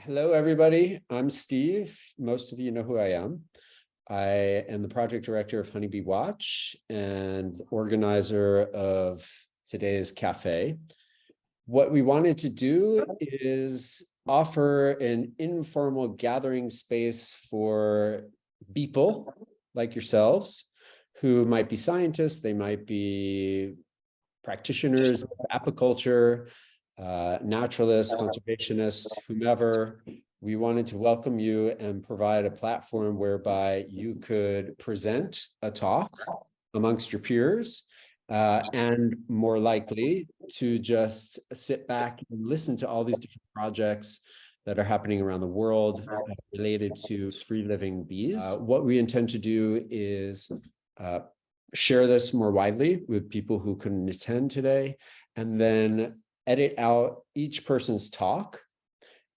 Hello, everybody. I'm Steve. Most of you know who I am. I am the project director of Honey Bee Watch and organizer of today's cafe. What we wanted to do is offer an informal gathering space for people like yourselves who might be scientists, they might be practitioners of apiculture, naturalists, conservationists, whomever. We wanted to welcome you and provide a platform whereby you could present a talk amongst your peers, and more likely to just sit back and listen to all these different projects that are happening around the world related to free living bees. What we intend to do is share this more widely with people who couldn't attend today, and then edit out each person's talk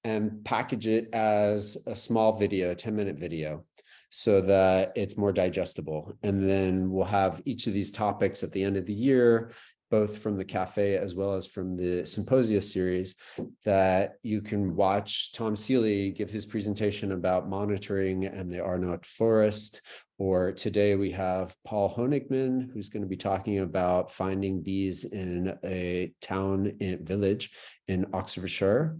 and package it as a small video, a 10-minute video, so that it's more digestible. And then we'll have each of these topics at the end of the year, both from the cafe as well as from the symposia series, that you can watch Tom Seeley give his presentation about monitoring and the Arnott forest. Or today we have Paul Honigmann, who's going to be talking about finding bees in a village in Oxfordshire.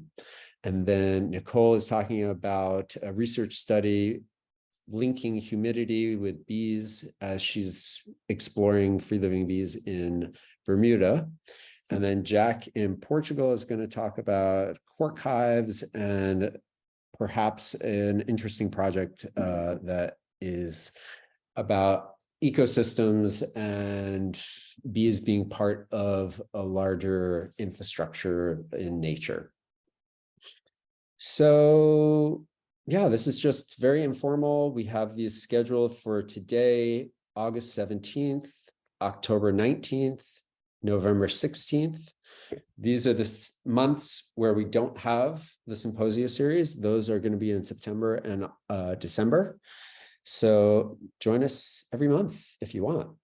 And then Nichol is talking about a research study linking humidity with bees as she's exploring free-living bees in Bermuda. And then Jack in Portugal is going to talk about cork hives and perhaps an interesting project that is about ecosystems and bees being part of a larger infrastructure in nature. So yeah, this is just very informal. We have these scheduled for today, August 17th, October 19th, November 16th. These are the months where we don't have the symposia series. Those are going to be in September and December. So join us every month if you want.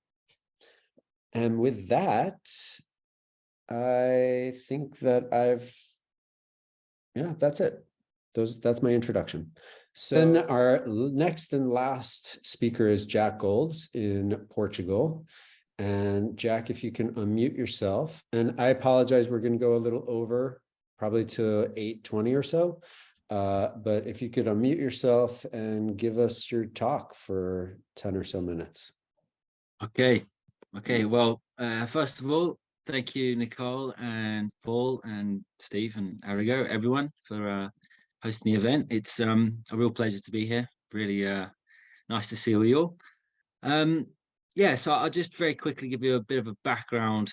And with that, I think that that's it. That's my introduction. So then our next and last speaker is Jack Golds in Portugal. And Jack, if you can unmute yourself. And I apologize, we're going to go a little over, probably to 8:20 or so. But if you could unmute yourself and give us your talk for 10 or so minutes. Okay. Well, first of all, thank you, Nichol and Paul and Steve and Arrigo, everyone, for hosting the event. It's a real pleasure to be here. Really nice to see all you all. So I'll just very quickly give you a bit of a background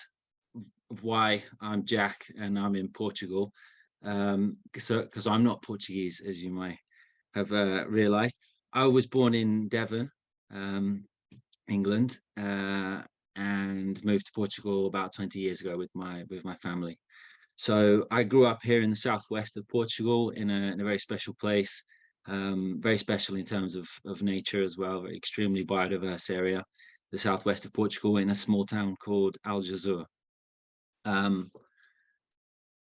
of why I'm Jack and I'm in Portugal. Because I'm not Portuguese, as you might have realized. I was born in Devon, England, and moved to Portugal about 20 years ago with my family. So I grew up here in the southwest of Portugal in a very special place, very special in terms of nature as well, very extremely biodiverse area, the southwest of Portugal, in a small town called Algesur.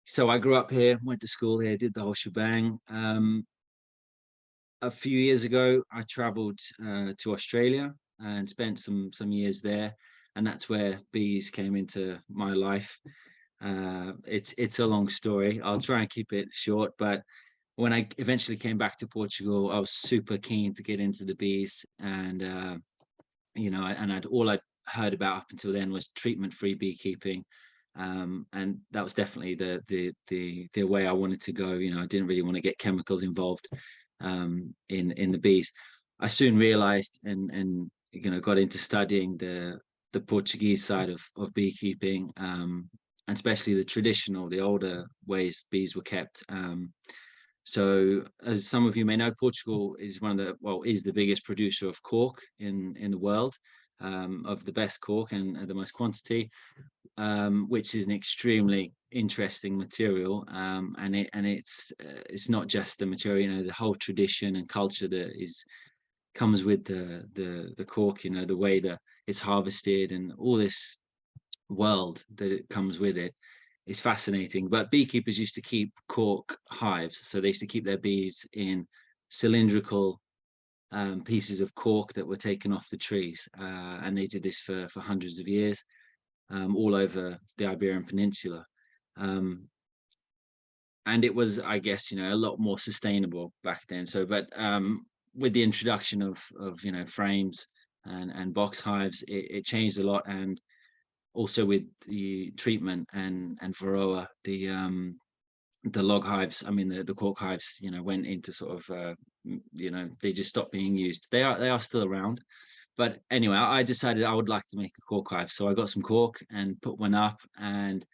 So I grew up here, went to school here, did the whole shebang. A few years ago, I traveled to Australia and spent some years there, and that's where bees came into my life. It's a long story. I'll try and keep it short, but when I eventually came back to Portugal, I was super keen to get into the bees, and all I'd heard about up until then was treatment-free beekeeping. And that was definitely the way I wanted to go. I didn't really want to get chemicals involved in the bees. I soon realized and got into studying the Portuguese side of beekeeping, and especially the older ways bees were kept. So as some of you may know, Portugal is is the biggest producer of cork in the world, of the best cork and the most quantity, which is an extremely interesting material. And it's not just the material, the whole tradition and culture that comes with the cork, the way that it's harvested and all this world that it comes with it is fascinating. But beekeepers used to keep cork hives, so they used to keep their bees in cylindrical pieces of cork that were taken off the trees, and they did this for hundreds of years, all over the Iberian Peninsula. And it was, I guess, a lot more sustainable back then. So, but with the introduction of frames and box hives, it changed a lot. And also with the treatment and varroa, the log hives, I mean the cork hives, went into sort of they just stopped being used. They are still around, but anyway, I decided I would like to make a cork hive, so I got some cork and put one up. And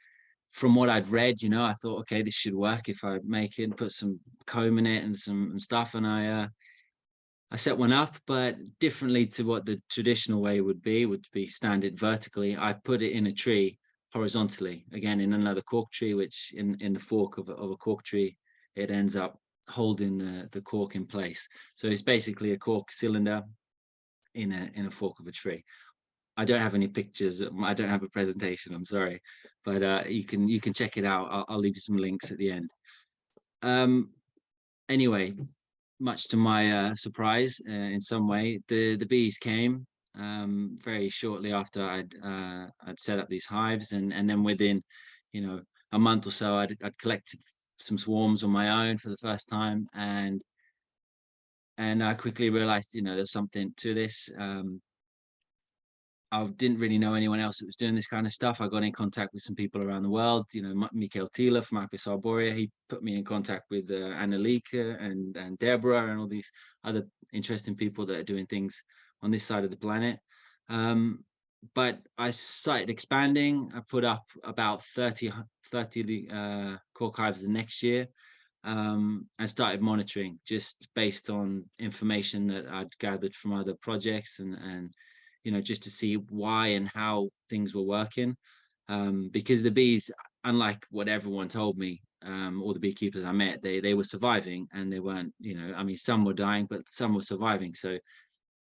from what I'd read, I thought, okay, this should work if I make it, put some comb in it and some stuff, and I set one up, but differently to what the traditional way would be stand it vertically. I put it in a tree horizontally, again in another cork tree, which in the fork of a cork tree, it ends up holding the cork in place. So it's basically a cork cylinder in a fork of a tree. I don't have any pictures. I don't have a presentation. I'm sorry, but you can check it out. I'll leave you some links at the end. Anyway, much to my surprise, in some way, the bees came very shortly after I'd set up these hives, and then within a month or so, I'd collected some swarms on my own for the first time, and I quickly realized there's something to this. I didn't really know anyone else that was doing this kind of stuff. I got in contact with some people around the world, Michael Thiele from Apis arborea. He put me in contact with Annalika and Deborah and all these other interesting people that are doing things on this side of the planet. But I started expanding. I put up about 30 cork hives the next year, and started monitoring just based on information that I'd gathered from other projects and just to see why and how things were working. Because the bees, unlike what everyone told me, all the beekeepers I met, they were surviving, and they weren't, I mean, some were dying, but some were surviving. So,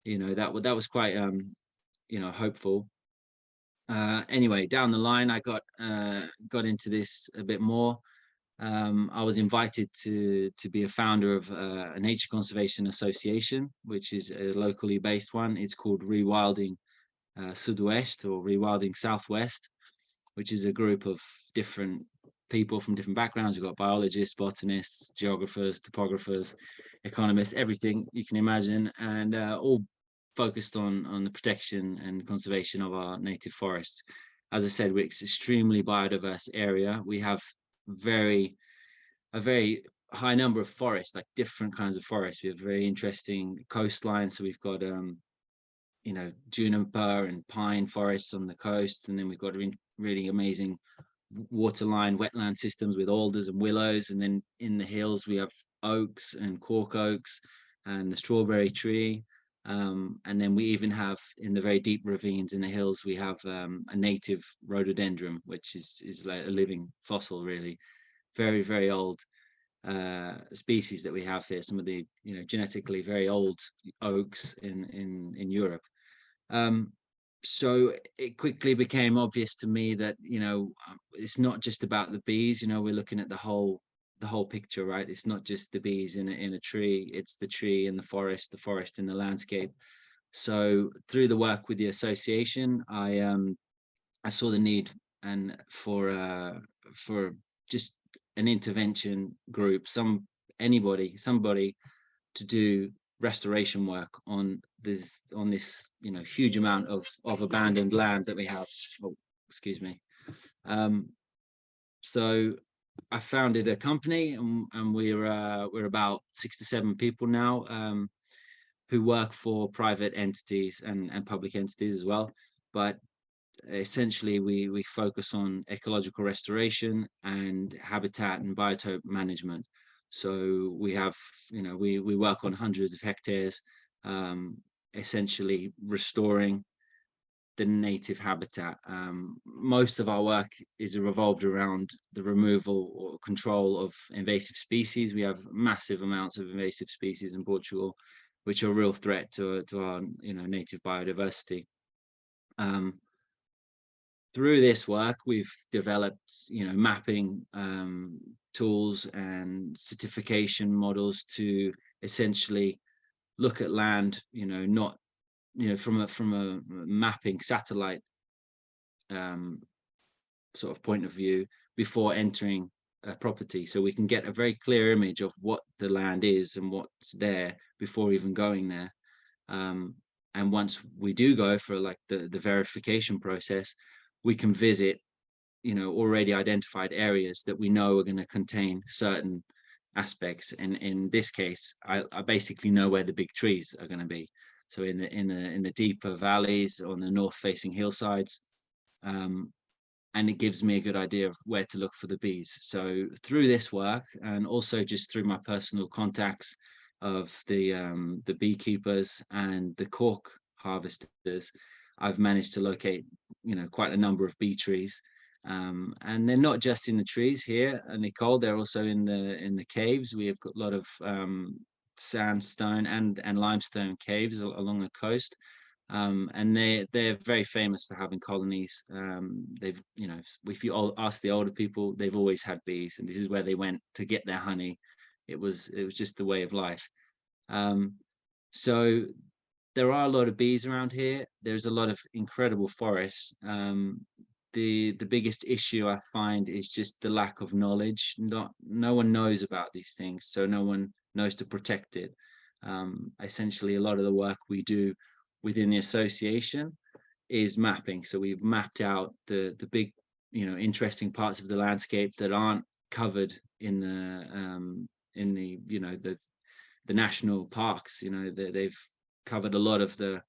that was quite, hopeful. Anyway, down the line, I got into this a bit more. I was invited to be a founder of a nature conservation association, which is a locally based one. It's called Rewilding Sudwest or Rewilding Southwest, which is a group of different people from different backgrounds. We've got biologists, botanists, geographers, topographers, economists, everything you can imagine, and all focused on the protection and conservation of our native forests. As I said, we're an extremely biodiverse area. We have a very high number of forests, like different kinds of forests. We have very interesting coastline. So we've got juniper and pine forests on the coast, and then we've got really amazing waterline wetland systems with alders and willows, and then in the hills we have oaks and cork oaks and the strawberry tree. And then we even have, in the very deep ravines in the hills, we have a native rhododendron, which is like a living fossil, really. Very, very old species that we have here. Some of the genetically very old oaks in Europe. So it quickly became obvious to me that it's not just about the bees. We're looking at the whole picture, right? It's not just the bees in a tree, it's the tree in the forest in the landscape. So through the work with the association, I saw the need and for just an intervention group, somebody to do restoration work on this huge amount of abandoned land that we have. Oh, excuse me. So I founded a company, and we're about 6 to 7 people now, who work for private entities and public entities as well. But essentially, we focus on ecological restoration and habitat and biotope management. So we have, we work on hundreds of hectares, essentially restoring the native habitat. Most of our work is revolved around the removal or control of invasive species. We have massive amounts of invasive species in Portugal, which are a real threat to our native biodiversity. through this work, we've developed, mapping tools and certification models to essentially look at land, not, from a mapping satellite sort of point of view before entering a property, so we can get a very clear image of what the land is and what's there before even going there. And once we do go for like the verification process, we can visit, already identified areas that we know are going to contain certain aspects. And in this case, I basically know where the big trees are going to be. So in the deeper valleys, on the north facing hillsides, and it gives me a good idea of where to look for the bees. So through this work, and also just through my personal contacts of the beekeepers and the cork harvesters, I've managed to locate, quite a number of bee trees. And they're not just in the trees here at Nichol, they're also in the caves. We have got a lot of sandstone and limestone caves along the coast. And they're very famous for having colonies. They've, if you ask the older people, they've always had bees, and this is where they went to get their honey. It was just the way of life. So there are a lot of bees around here. There's a lot of incredible forests. The biggest issue I find is just the lack of knowledge. No one knows about these things, so no one knows to protect it. Essentially, a lot of the work we do within the association is mapping. So we've mapped out the big, interesting parts of the landscape that aren't covered in the national parks. They've covered a lot of the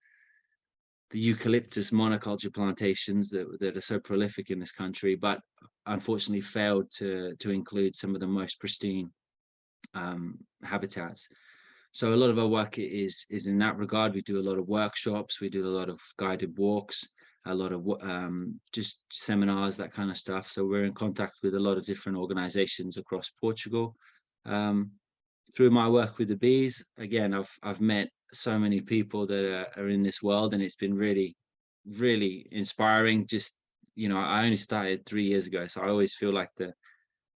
eucalyptus monoculture plantations that are so prolific in this country, but unfortunately failed to include some of the most pristine habitats. So a lot of our work is in that regard. We do a lot of workshops, we do a lot of guided walks, a lot of just seminars, that kind of stuff. So we're in contact with a lot of different organizations across Portugal. Through my work with the bees, again, I've met so many people that are in this world, and it's been really, really inspiring. Just, I only started 3 years ago, so I always feel like the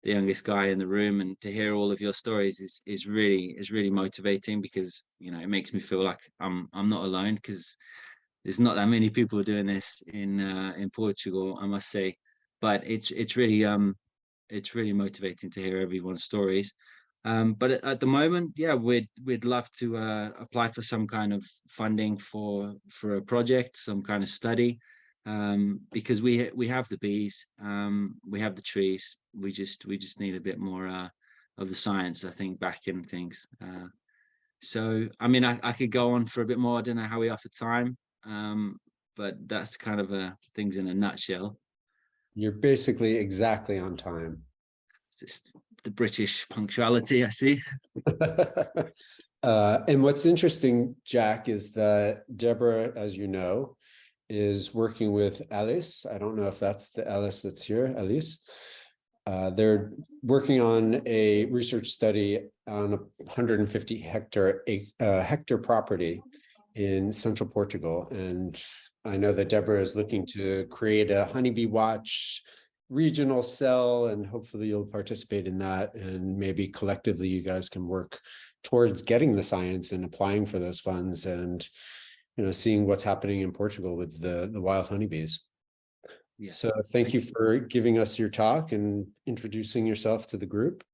youngest guy in the room, and to hear all of your stories is really motivating, because it makes me feel like I'm not alone, because there's not that many people doing this in Portugal, I must say. But it's really motivating to hear everyone's stories. But at the moment, yeah, we'd love to apply for some kind of funding for a project, some kind of study, because we have the bees, we have the trees. We just need a bit more of the science, I think, back in things. So I mean, I could go on for a bit more. I don't know how we are for time, but that's kind of things in a nutshell. You're basically exactly on time. It's just the British punctuality, I see. And what's interesting, Jack, is that Deborah, as you know, is working with Alice. I don't know if that's the Alice that's here, Alice. They're working on a research study on a 150 hectare property in central Portugal. And I know that Deborah is looking to create a Honey Bee Watch regional cell, and hopefully you'll participate in that, and maybe collectively you guys can work towards getting the science and applying for those funds, and seeing what's happening in Portugal with the wild honeybees. Yeah. So thank you for giving us your talk and introducing yourself to the group.